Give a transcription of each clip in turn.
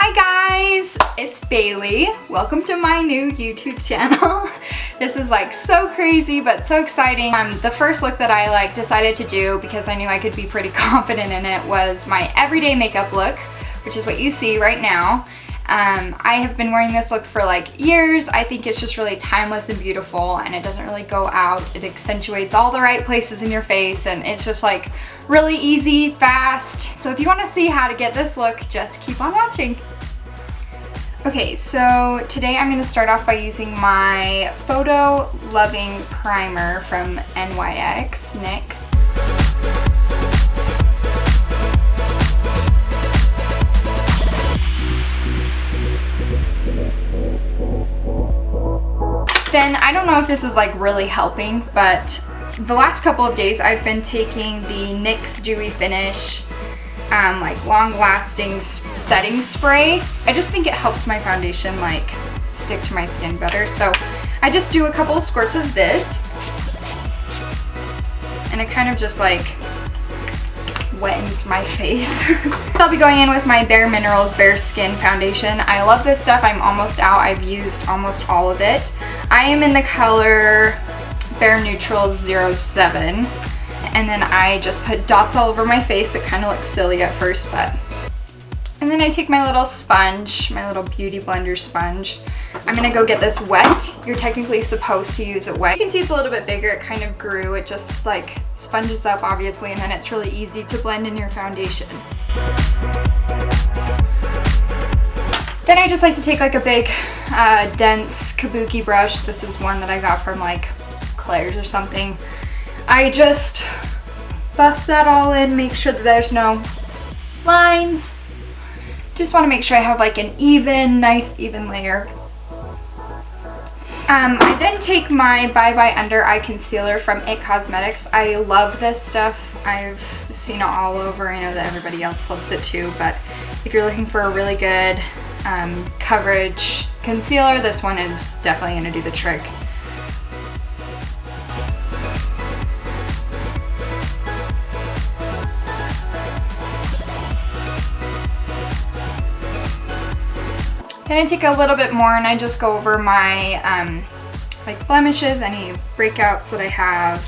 Hi guys, it's Bailey. Welcome to my new YouTube channel. This is like so crazy but so exciting. The first look that I decided to do because I knew I could be pretty confident in it was my everyday makeup look, which is what you see right now. I have been wearing this look for years. I think it's just really timeless and beautiful, and it doesn't really go out. It accentuates all the right places in your face, and it's just really easy, fast. So if you want to see how to get this look, just keep on watching. Okay, so today I'm going to start off by using my Photo Loving Primer from NYX. Then I don't know if this is really helping, but the last couple of days I've been taking the NYX Dewy Finish long lasting setting spray. I just think it helps my foundation stick to my skin better. So I just do a couple of squirts of this, and it kind of just wettens my face. I'll be going in with my Bareminerals BareSkin foundation. I love this stuff. I'm almost out. I've used almost all of it. I am in the color Bare Neutrals 07, and then I just put dots all over my face. It kind of looks silly at first, but... And then I take my little sponge, my little beauty blender sponge. I'm gonna go get this wet. You're technically supposed to use it wet. You can see it's a little bit bigger. It kind of grew. It just sponges up, obviously, and then it's really easy to blend in your foundation. Then I just like to take a big, dense Kabuki brush. This is one that I got from Claire's or something. I just buff that all in, make sure that there's no lines. Just want to make sure I have an nice even layer. I then take my Bye Bye Under Eye Concealer from IT Cosmetics. I love this stuff. I've seen it all over. I know that everybody else loves it too, but if you're looking for a really good coverage concealer, this one is definitely going to do the trick. Then I take a little bit more and I just go over my blemishes, any breakouts that I have.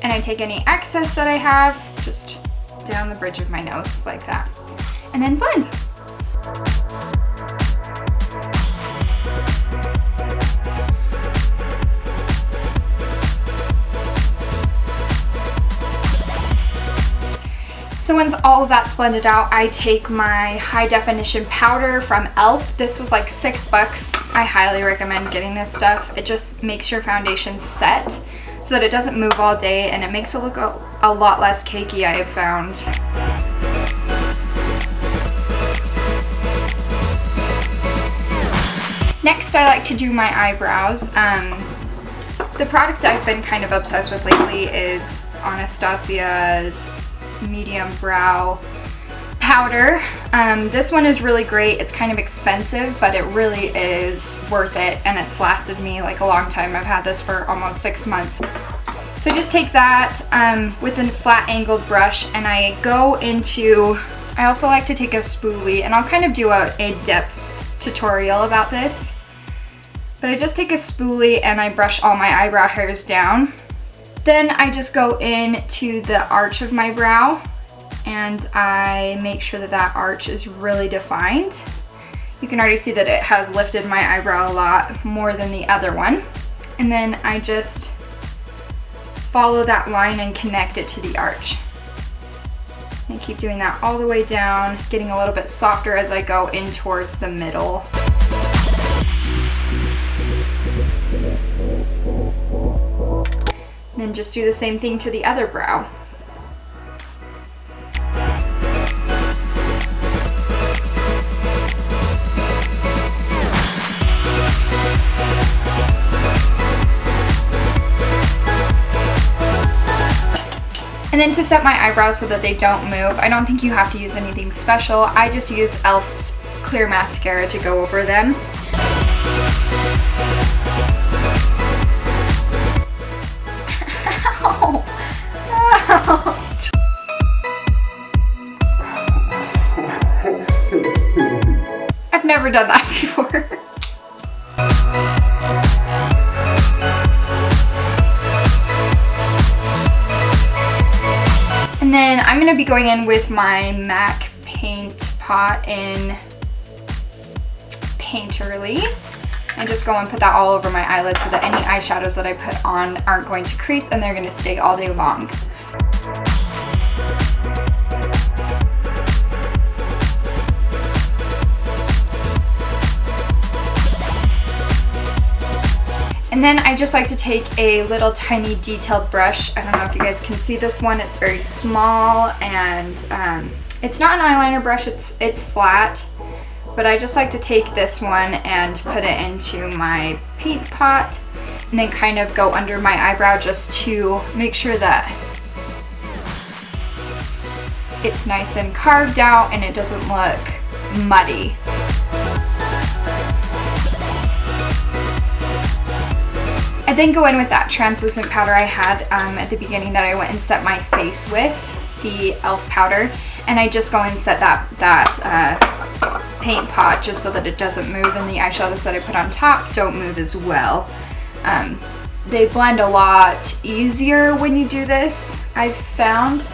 And I take any excess that I have just down the bridge of my nose like that. And then blend. So once all of that's blended out, I take my high definition powder from e.l.f. This was $6. I highly recommend getting this stuff. It just makes your foundation set so that it doesn't move all day, and it makes it look a lot less cakey, I have found. Next, I like to do my eyebrows. The product I've been kind of obsessed with lately is Anastasia's medium brow powder. This one is really great. It's kind of expensive, but it really is worth it, and it's lasted me a long time. I've had this for almost 6 months. So just take that with a flat angled brush, and I go into, I also like to take a spoolie, and I'll kind of do a dip tutorial about this, but I just take a spoolie and I brush all my eyebrow hairs down. Then I just go into the arch of my brow, and I make sure that that arch is really defined. You can already see that it has lifted my eyebrow a lot more than the other one. And then I just follow that line and connect it to the arch. And keep doing that all the way down, getting a little bit softer as I go in towards the middle. Then just do the same thing to the other brow. And then to set my eyebrows so that they don't move, I don't think you have to use anything special. I just use e.l.f.'s clear mascara to go over them. done that before. And then I'm going to be going in with my MAC paint pot in Painterly. And just go and put that all over my eyelid so that any eyeshadows that I put on aren't going to crease and they're going to stay all day long. And then I just like to take a little tiny detailed brush. I don't know if you guys can see this one. It's very small and it's not an eyeliner brush, it's flat. But I just like to take this one and put it into my paint pot and then kind of go under my eyebrow just to make sure that it's nice and carved out and it doesn't look muddy. I then go in with that translucent powder I had at the beginning that I went and set my face with, the e.l.f. powder, and I just go and set that paint pot just so that it doesn't move, and the eyeshadows that I put on top don't move as well. They blend a lot easier when you do this, I've found.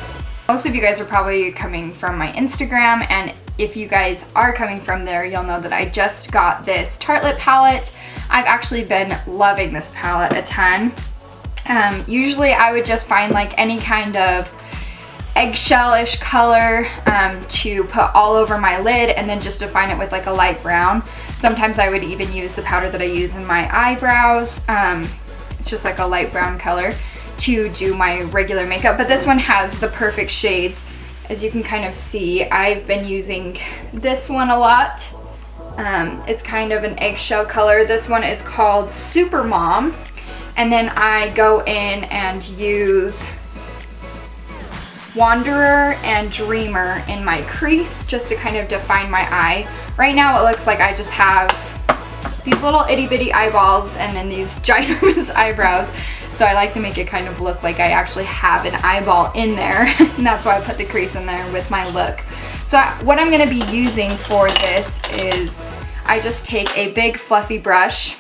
Most of you guys are probably coming from my Instagram, and if you guys are coming from there, you'll know that I just got this Tartllette palette. I've actually been loving this palette a ton. Usually I would just find like any kind of eggshell-ish color to put all over my lid and then just define it with like a light brown. Sometimes I would even use the powder that I use in my eyebrows. It's just like a light brown color to do my regular makeup, but this one has the perfect shades. As you can kind of see, I've been using this one a lot. It's kind of an eggshell color. This one is called Super Mom. And then I go in and use Wanderer and Dreamer in my crease just to kind of define my eye. Right now it looks like I just have these little itty bitty eyeballs and then these ginormous eyebrows. So I like to make it kind of look like I actually have an eyeball in there. And that's why I put the crease in there with my look. So what I'm going to be using for this is I just take a big fluffy brush.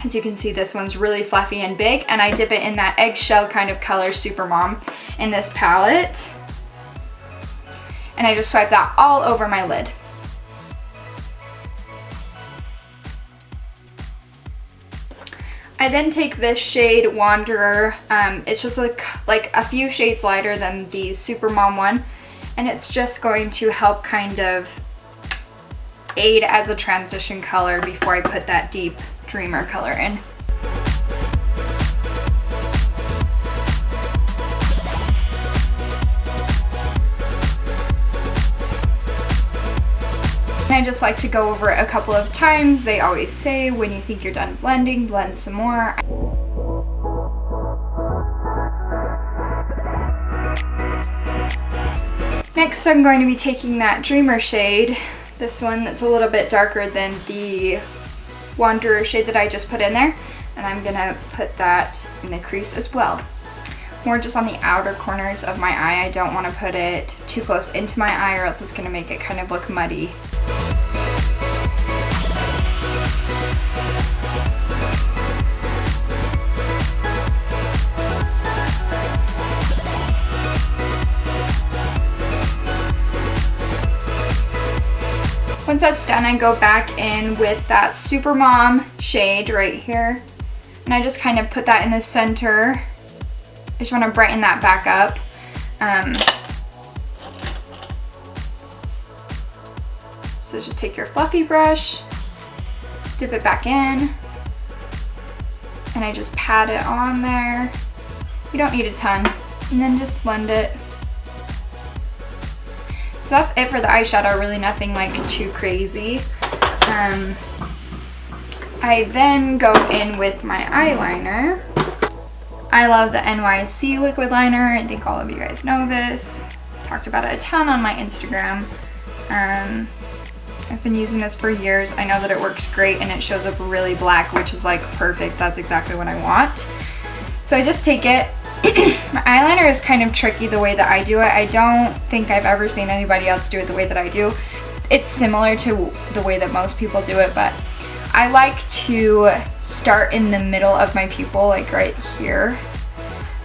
As you can see, this one's really fluffy and big, and I dip it in that eggshell kind of color Super Mom in this palette. And I just swipe that all over my lid. I then take this shade Wanderer. It's just like a few shades lighter than the Super Mom one. And it's just going to help kind of aid as a transition color before I put that deep Dreamer color in. And I just like to go over it a couple of times. They always say when you think you're done blending, blend some more. Next, I'm going to be taking that Dreamer shade, this one that's a little bit darker than the Wanderer shade that I just put in there, and I'm gonna put that in the crease as well. More just on the outer corners of my eye. I don't want to put it too close into my eye or else it's gonna make it kind of look muddy. Once that's done, I go back in with that Super Mom shade right here, and I just kind of put that in the center. I just want to brighten that back up. So just take your fluffy brush, dip it back in, and I just pat it on there. You don't need a ton, and then just blend it. So that's it for the eyeshadow, really nothing like too crazy. I then go in with my eyeliner. I love the NYC liquid liner. I think all of you guys know this. Talked about it a ton on my Instagram. I've been using this for years. I know that it works great and it shows up really black, which is like perfect. That's exactly what I want. So I just take it. My eyeliner is kind of tricky the way that I do it. I don't think I've ever seen anybody else do it the way that I do. it's similar to the way that most people do it, but I like to start in the middle of my pupil, like right here.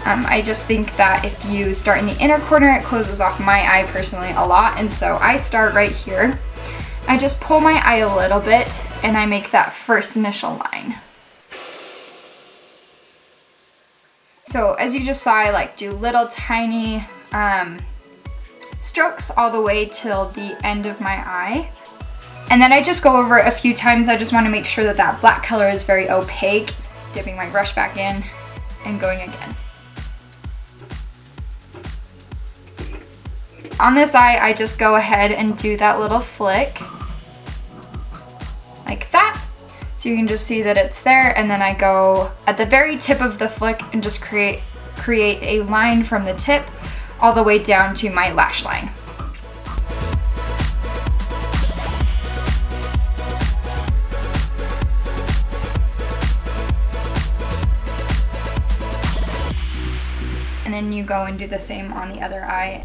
I just think that if you start in the inner corner, it closes off my eye personally a lot, and so I start right here. I just pull my eye a little bit and I make that first initial line. So as you just saw, I like do little tiny strokes all the way till the end of my eye. And then I just go over it a few times. I just want to make sure that that black color is very opaque. Dipping my brush back in and going again. On this eye, I just go ahead and do that little flick like that. So you can just see that it's there, and then I go at the very tip of the flick and just create a line from the tip all the way down to my lash line. And then you go and do the same on the other eye.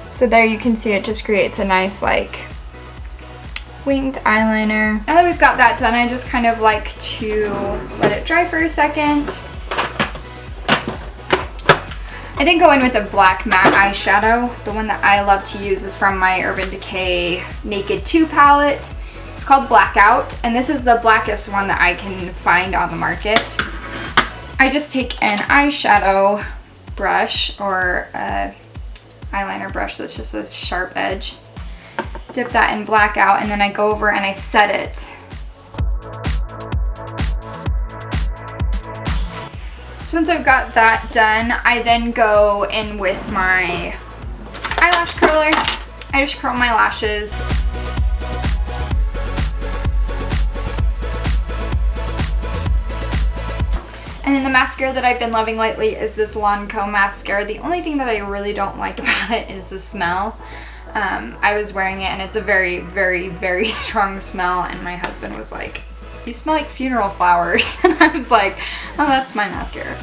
So there you can see it just creates a nice like winged eyeliner. Now that we've got that done, I just kind of like to let it dry for a second. I think go in with a black matte eyeshadow. The one that I love to use is from my Urban Decay Naked 2 palette. It's called Blackout, and this is the blackest one that I can find on the market. I just take an eyeshadow brush or a eyeliner brush that's just this sharp edge. Dip that in Blackout, and then I go over and I set it. So once I've got that done, I then go in with my eyelash curler. I just curl my lashes. And then the mascara that I've been loving lately is this Lancôme mascara. The only thing that I really don't like about it is the smell. I was wearing it and it's a very, very, very strong smell, and my husband was like, "You smell like funeral flowers." And I was like, "Oh, that's my mascara."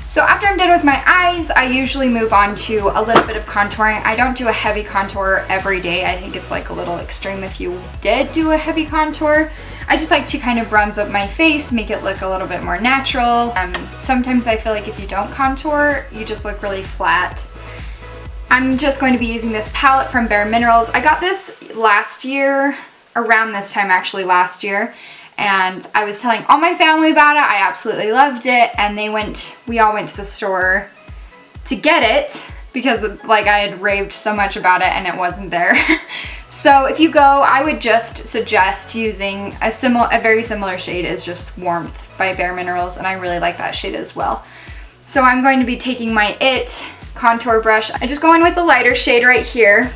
So after I'm done with my eyes, I usually move on to a little bit of contouring. I don't do a heavy contour every day. I think it's like a little extreme if you did do a heavy contour. I just like to kind of bronze up my face, make it look a little bit more natural. Sometimes I feel like if you don't contour, you just look really flat. I'm just going to be using this palette from Bareminerals. I got this last year, around this time actually last year. And I was telling all my family about it. I absolutely loved it, and we all went to the store to get it because like I had raved so much about it and it wasn't there. So if you go, I would just suggest using a very similar shade as just Warmth by Bareminerals, and I really like that shade as well. So I'm going to be taking my e.l.f. contour brush. I just go in with the lighter shade right here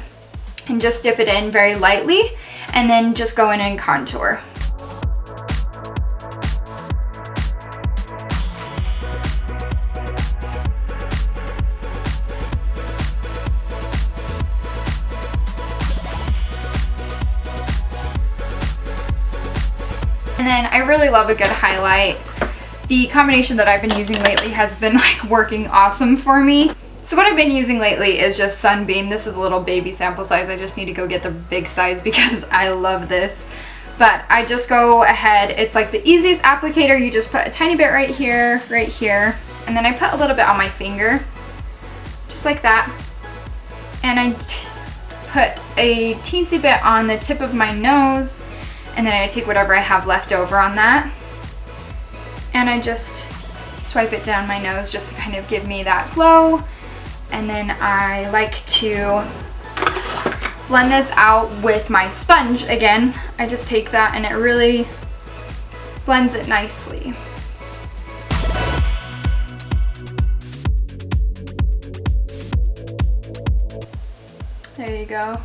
and just dip it in very lightly, and then just go in and contour. And then I really love a good highlight. The combination that I've been using lately has been like working awesome for me. So what I've been using lately is just Sunbeam. This is a little baby sample size. I just need to go get the big size because I love this. But I just go ahead, it's like the easiest applicator. You just put a tiny bit right here, and then I put a little bit on my finger, just like that. And I put a teensy bit on the tip of my nose, and then I take whatever I have left over on that, and I just swipe it down my nose just to kind of give me that glow. And then I like to blend this out with my sponge again. I just take that and it really blends it nicely. There you go.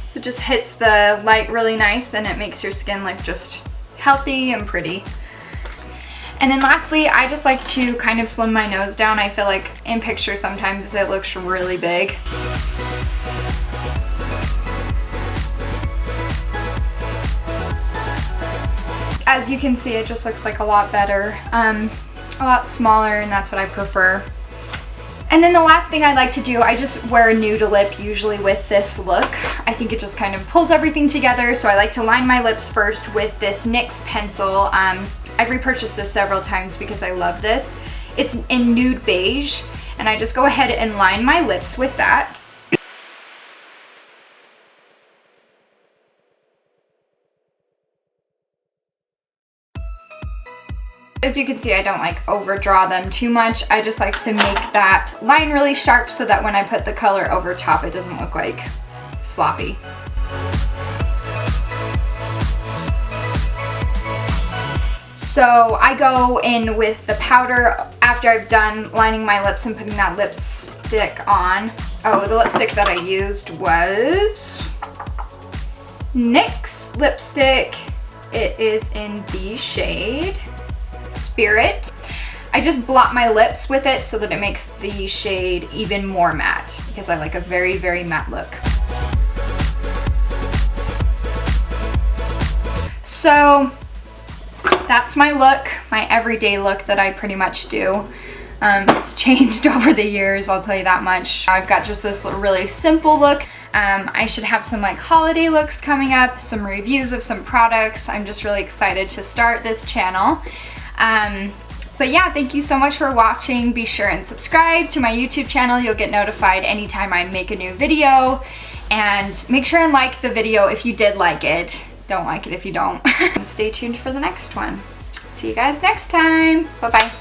So it just hits the light really nice and it makes your skin look just healthy and pretty. And then lastly, I just like to kind of slim my nose down. I feel like in pictures sometimes it looks really big. As you can see, it just looks like a lot better, a lot smaller, and that's what I prefer. And then the last thing I like to do, I just wear a nude lip usually with this look. I think it just kind of pulls everything together, so I like to line my lips first with this NYX pencil. I've repurchased this several times because I love this. It's in Nude Beige, and I just go ahead and line my lips with that. As you can see, I don't like overdraw them too much. I just like to make that line really sharp so that when I put the color over top, it doesn't look like sloppy. So I go in with the powder after I've done lining my lips and putting that lipstick on. Oh, the lipstick that I used was NYX lipstick. It is in the shade Spirit. I just blot my lips with it so that it makes the shade even more matte because I like a very, very matte look. So that's my look, my everyday look that I pretty much do. It's changed over the years, I'll tell you that much. I've got just this really simple look. I should have some like holiday looks coming up, some reviews of some products. I'm just really excited to start this channel. But yeah, thank you so much for watching. Be sure and subscribe to my YouTube channel. You'll get notified anytime I make a new video. And make sure and like the video if you did like it. Don't like it if you don't. Stay tuned for the next one. See you guys next time. Bye-bye.